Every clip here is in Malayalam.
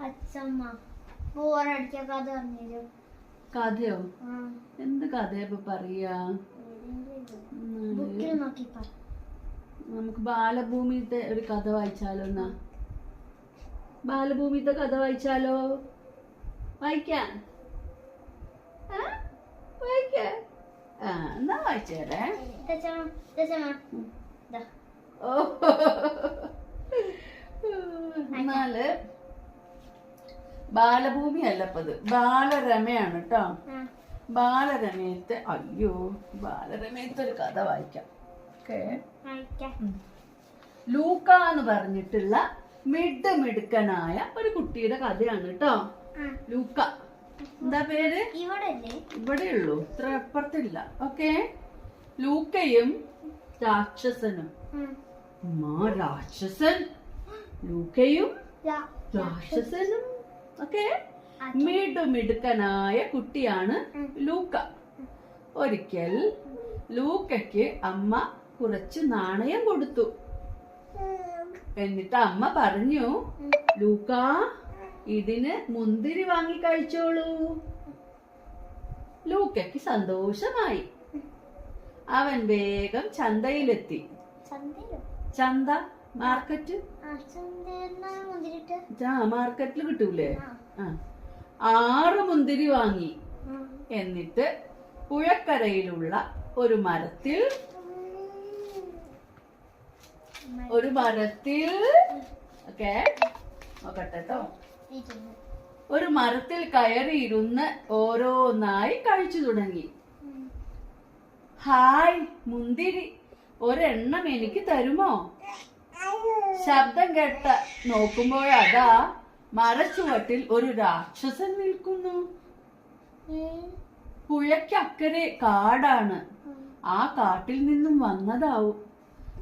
അച്ഛമ്മ ബോറടിച്ച കഥ പറഞ്ഞു. കഥയോ? എന്ത് കഥയാ ഇപ്പൊ പറയാ? ബുക്കിൽ നോക്കി പറ. നമുക്ക് ബാലഭൂമിത്തെ ഒരു കഥ വായിച്ചാലോ? എന്നാ ബാലഭൂമിത്തെ കഥ വായിച്ചാലോ? വായിക്കാൻ വായിക്കാൻ എന്നാ വായിച്ചേരേ. ഓ എന്നാല് ബാലഭൂമി അല്ലപ്പത് ബാലരമയാണ് കേട്ടോ. ബാലരമയത്തെ ബാലരമയത്തെ ഒരു കഥ വായിക്കാം. ലൂക്ക എന്ന് പറഞ്ഞിട്ടുള്ള മിടുക്കനായ ഒരു കുട്ടിയുടെ കഥയാണ് കേട്ടോ. ലൂക്ക എന്താ പേര്? ഇവിടെ ഉള്ളൂ, ഇത്ര അപ്പുറത്തില്ല. ഓക്കെ. ലൂക്കയും രാക്ഷസനും. രാക്ഷസൻ ലൂക്കയും രാക്ഷസനും. ഓക്കെ. മിടുക്കനായ കുട്ടിയാണ് ലൂക്ക. ഒരിക്കൽ ലൂക്കയ്ക്ക് അമ്മ കുറച്ച് നാണയം കൊടുത്തു. എന്നിട്ട് അമ്മ പറഞ്ഞു, ലൂക്ക ഇതിന് മുന്തിരി വാങ്ങി കഴിച്ചോളൂ. ലൂക്കയ്ക്ക് സന്തോഷമായി. അവൻ വേഗം ചന്തയിലെത്തി. ചന്ത മാർക്കറ്റ്, മാർക്കറ്റിൽ കിട്ടൂലേ? 6 മുന്തിരി വാങ്ങി. എന്നിട്ട് പുഴക്കരയിലുള്ള ഒരു മരത്തിൽ ഓക്കെ നോക്കട്ടെട്ടോ. ഒരു മരത്തിൽ കയറിയിരുന്ന് ഓരോന്നായി കഴിച്ചു തുടങ്ങി. ഹായ് മുന്തിരി, ഒരെണ്ണം എനിക്ക് തരുമോ? ശബ്ദം കേട്ട നോക്കുമ്പോഴതാ മരച്ചുവട്ടിൽ ഒരു രാക്ഷസൻ നിൽക്കുന്നു. പുഴയ്ക്കക്കരെ കാടാണ്. ആ കാട്ടിൽ നിന്നും വന്നതാവും.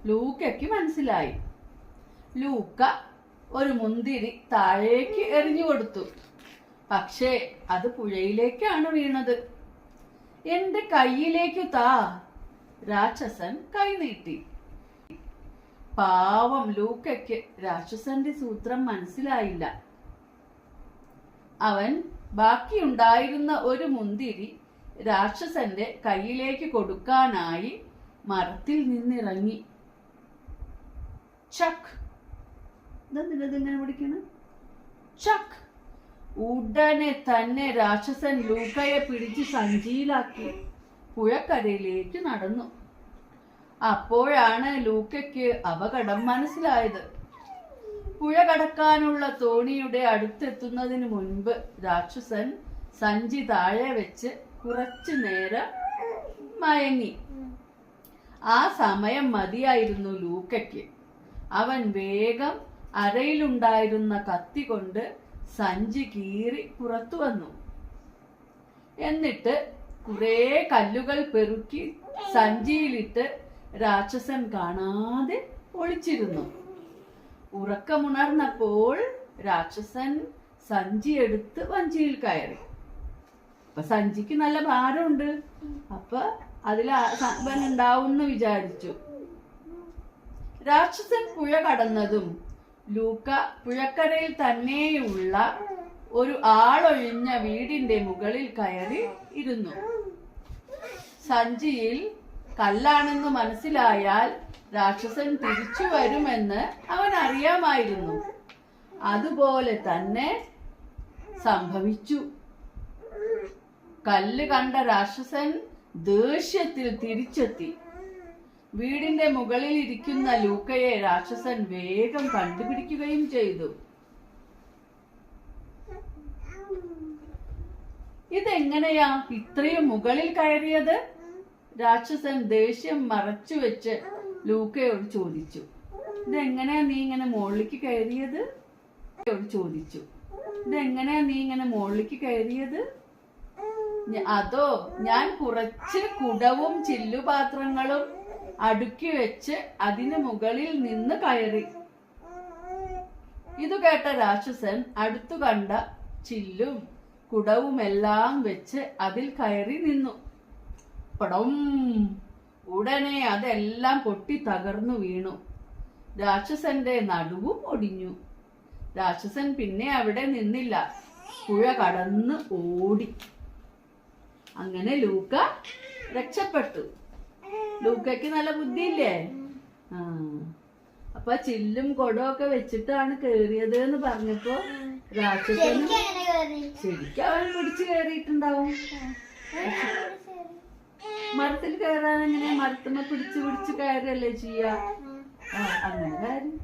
ലൂക്കയ്ക്ക് മനസ്സിലായി. ലൂക്ക ഒരു മുന്തിരി താഴേക്ക് എറിഞ്ഞു കൊടുത്തു. പക്ഷേ അത് പുഴയിലേക്കാണ് വീണത്. എന്റെ കയ്യിലേക്കു താ, രാക്ഷസൻ കൈ നീട്ടി. പാവം ലൂക്കയ്ക്ക് രാക്ഷസന്റെ സൂത്രം മനസ്സിലായില്ല. അവൻ ബാക്കിയുണ്ടായിരുന്ന ഒരു മുന്തിരി രാക്ഷസന്റെ കയ്യിലേക്ക് കൊടുക്കാനായി മരത്തിൽ നിന്നിറങ്ങി. ചക്ക്, ഇതെങ്ങനെ പിടിക്കണം? ചക്ക്. ഉടനെ തന്നെ രാക്ഷസൻ ലൂക്കയെ പിടിച്ച് സഞ്ചിയിലാക്കി പുഴക്കരയിലേക്ക് നടന്നു. അപ്പോഴാണ് ലൂക്കയ്ക്ക് അപകടം മനസ്സിലായത്. പുഴ കടക്കാനുള്ള തോണിയുടെ അടുത്തെത്തുന്നതിന് മുൻപ് രാക്ഷസൻ സഞ്ചി താഴെ വെച്ച് കുറച്ചു നേരം മയങ്ങി. ആ സമയം മതിയായിരുന്നു ലൂക്കയ്ക്ക്. അവൻ വേഗം അരയിലുണ്ടായിരുന്ന കത്തി കൊണ്ട് സഞ്ചി കീറി പുറത്തു വന്നു. എന്നിട്ട് കുറെ കല്ലുകൾ പെറുക്കി സഞ്ചിയിലിട്ട് രാക്ഷസൻ കാണാതെ ഒളിച്ചിരുന്നു. ഉറക്കമുണർന്നപ്പോൾ രാക്ഷസൻ സഞ്ചി എടുത്ത് വഞ്ചിയിൽ കയറി. അപ്പൊ സഞ്ചിക്ക് നല്ല ഭാരമുണ്ട്. അപ്പൊ അതിൽ ഉണ്ടാവും വിചാരിച്ചു. രാക്ഷസൻ പുഴ കടന്നതും ലൂക്ക പുഴക്കരയിൽ തന്നെയുള്ള ഒരു ആളൊഴിഞ്ഞ വീടിന്റെ മുകളിൽ കയറി ഇരുന്നു. സഞ്ചിയിൽ കല്ലാണെന്ന് മനസ്സിലായാൽ രാക്ഷസൻ തിരിച്ചു വരുമെന്ന് അവൻ അറിയാമായിരുന്നു. അതുപോലെ തന്നെ സംഭവിച്ചു. കല്ല് കണ്ട രാക്ഷസൻ ദേഷ്യത്തിൽ തിരിച്ചെത്തി. വീടിന്റെ മുകളിൽ ഇരിക്കുന്ന ലൂക്കയെ രാക്ഷസൻ വേഗം കണ്ടുപിടിക്കുകയും ചെയ്തു. ഇതെങ്ങനെയാ ഇത്രയും മുകളിൽ കയറിയത്? രാക്ഷസൻ ദേഷ്യം മറച്ചുവെച്ച് ലൂക്കയോട് ചോദിച്ചു. ഇതെങ്ങനെയാ നീ ഇങ്ങനെ മുകളിലേക്ക് കയറിയത്? ചോദിച്ചു. ഇതെങ്ങനെയാ നീ ഇങ്ങനെ മുകളിലേക്ക് കയറിയത്? അതോ ഞാൻ കുറച്ച് കുടവും ചില്ലുപാത്രങ്ങളും അടുക്കി വെച്ച് അതിന് മുകളിൽ നിന്ന് കയറി. ഇത് കേട്ട രാക്ഷസൻ അടുത്തു കണ്ട ചില്ലും കുടവുമെല്ലാം വെച്ച് അതിൽ കയറി നിന്നു. പടം, ഉടനെ അതെല്ലാം പൊട്ടി തകർന്നു വീണു. രാക്ഷസന്റെ നടുവും ഒടിഞ്ഞു. രാക്ഷസൻ പിന്നെ അവിടെ നിന്നില്ല, പുഴ കടന്ന് ഓടി. അങ്ങനെ ലൂക്ക രക്ഷപ്പെട്ടു. ലൂക്കയ്ക്ക് നല്ല ബുദ്ധിയില്ലേ? ആ അപ്പൊ ചില്ലും കൊടമൊക്കെ വെച്ചിട്ടാണ് കേറിയത് എന്ന് പറഞ്ഞപ്പോ രാക്ഷസന് ശരിക്കും അവൻ പിടിച്ചു കേറിയിട്ടുണ്ടാവും. മരത്തിൽ കയറാൻ എങ്ങനെ? മരത്തുമ്മ പിടിച്ച് പിടിച്ച് കയറല്ലേ ചെയ്യാ? അങ്ങനെ കാര്യം.